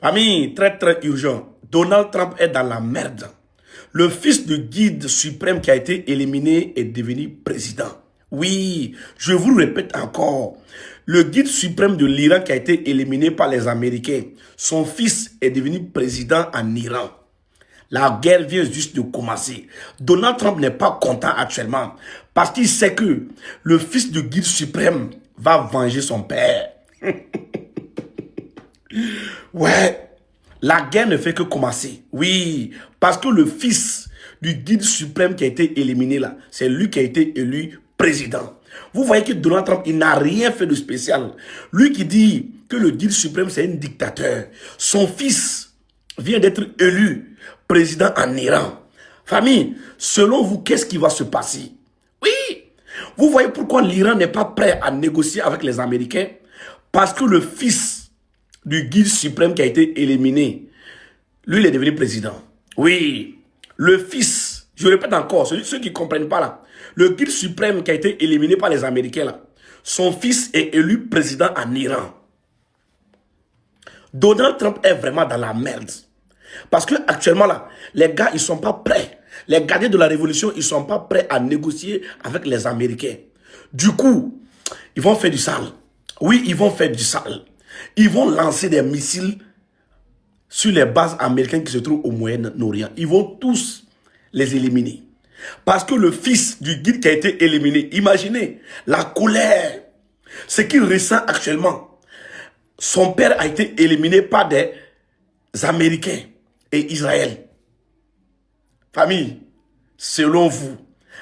Famille, très très urgent. Donald Trump est dans la merde. Le fils du guide suprême qui a été éliminé est devenu président. Oui, je vous le répète encore. Le guide suprême de l'Iran qui a été éliminé par les Américains, son fils est devenu président en Iran. La guerre vient juste de commencer. Donald Trump n'est pas content actuellement parce qu'il sait que le fils du guide suprême va venger son père. Ouais, la guerre ne fait que commencer. Oui, parce que le fils du guide suprême qui a été éliminé là, c'est lui qui a été élu président. Vous voyez que Donald Trump, il n'a rien fait de spécial. Lui qui dit que le guide suprême, c'est un dictateur. Son fils vient d'être élu président en Iran. Famille, selon vous, qu'est-ce qui va se passer? Oui, vous voyez pourquoi l'Iran n'est pas prêt à négocier avec les Américains? Parce que le fils du guide suprême qui a été éliminé, lui, il est devenu président. Oui, le fils, je répète encore, ceux qui ne comprennent pas là, le guide suprême qui a été éliminé par les Américains là, son fils est élu président en Iran. Donald Trump est vraiment dans la merde. Parce que actuellement là, les gars, ils ne sont pas prêts. Les gardiens de la révolution, ils ne sont pas prêts à négocier avec les Américains. Du coup, ils vont faire du sale. Oui, ils vont faire du sale. Ils vont lancer des missiles sur les bases américaines qui se trouvent au Moyen-Orient. Ils vont tous les éliminer. Parce que le fils du guide qui a été éliminé, imaginez la colère, ce qu'il ressent actuellement. Son père a été éliminé par des Américains et Israël. Famille, selon vous,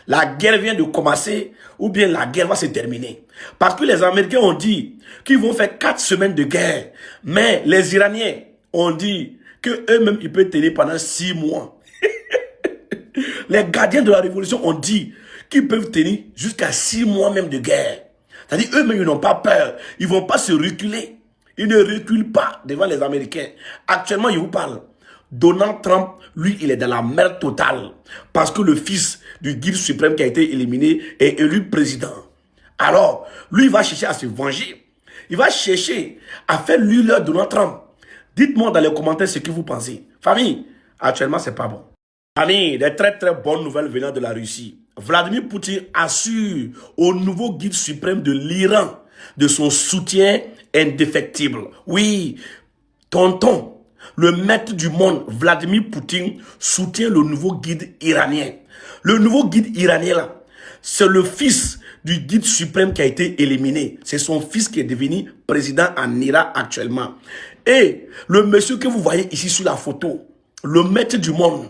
la guerre vient de commencer ou bien la guerre va se terminer? Parce que les Américains ont dit qu'ils vont faire 4 semaines de guerre. Mais les Iraniens ont dit qu'eux-mêmes, ils peuvent tenir pendant 6 mois. Les gardiens de la révolution ont dit qu'ils peuvent tenir jusqu'à 6 mois même de guerre. C'est-à-dire eux-mêmes, ils n'ont pas peur. Ils ne vont pas se reculer. Ils ne reculent pas devant les Américains. Actuellement, je vous parle. Donald Trump, lui, il est dans la merde totale. Parce que le fils du guide suprême qui a été éliminé est élu président. Alors, lui, il va chercher à se venger. Il va chercher à faire lui leur Donald Trump. Dites-moi dans les commentaires ce que vous pensez. Famille, actuellement, c'est pas bon. Famille, des très très bonnes nouvelles venant de la Russie. Vladimir Poutine assure au nouveau guide suprême de l'Iran de son soutien indéfectible. Oui, tonton, le maître du monde, Vladimir Poutine, soutient le nouveau guide iranien. Le nouveau guide iranien là, c'est le fils du guide suprême qui a été éliminé. C'est son fils qui est devenu président en Iran actuellement. Et le monsieur que vous voyez ici sur la photo, le maître du monde,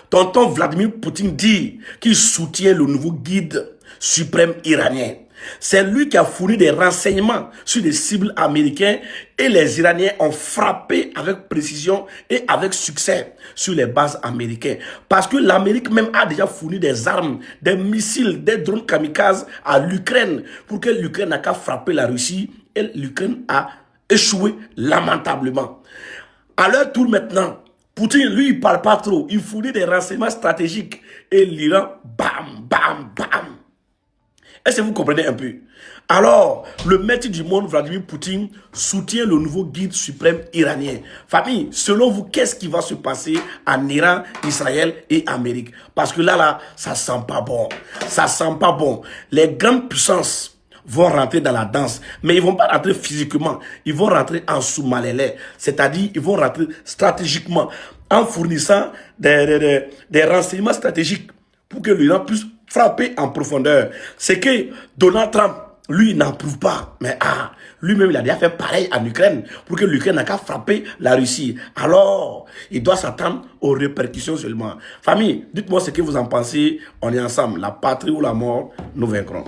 tonton Vladimir Poutine dit qu'il soutient le nouveau guide suprême iranien. C'est lui qui a fourni des renseignements sur des cibles américaines et les Iraniens ont frappé avec précision et avec succès sur les bases américaines. Parce que l'Amérique même a déjà fourni des armes, des missiles, des drones kamikazes à l'Ukraine pour que l'Ukraine n'a qu'à frapper la Russie et l'Ukraine a échoué lamentablement. À leur tour maintenant, Poutine, lui, il ne parle pas trop. Il fournit des renseignements stratégiques et l'Iran, bam, bam, bam. Est-ce que vous comprenez un peu? Alors, le maître du monde, Vladimir Poutine, soutient le nouveau guide suprême iranien. Famille, selon vous, qu'est-ce qui va se passer en Iran, Israël et Amérique? Parce que là, ça sent pas bon. Ça sent pas bon. Les grandes puissances vont rentrer dans la danse, mais ils vont pas rentrer physiquement. Ils vont rentrer en sous-malélé. C'est-à-dire, ils vont rentrer stratégiquement en fournissant des renseignements stratégiques pour que l'Iran puisse frapper en profondeur. C'est que Donald Trump, lui, n'approuve pas. Mais lui-même, il a déjà fait pareil en Ukraine pour que l'Ukraine n'a qu'à frapper la Russie. Alors, il doit s'attendre aux répercussions seulement. Famille, dites-moi ce que vous en pensez. On est ensemble. La patrie ou la mort, nous vaincrons.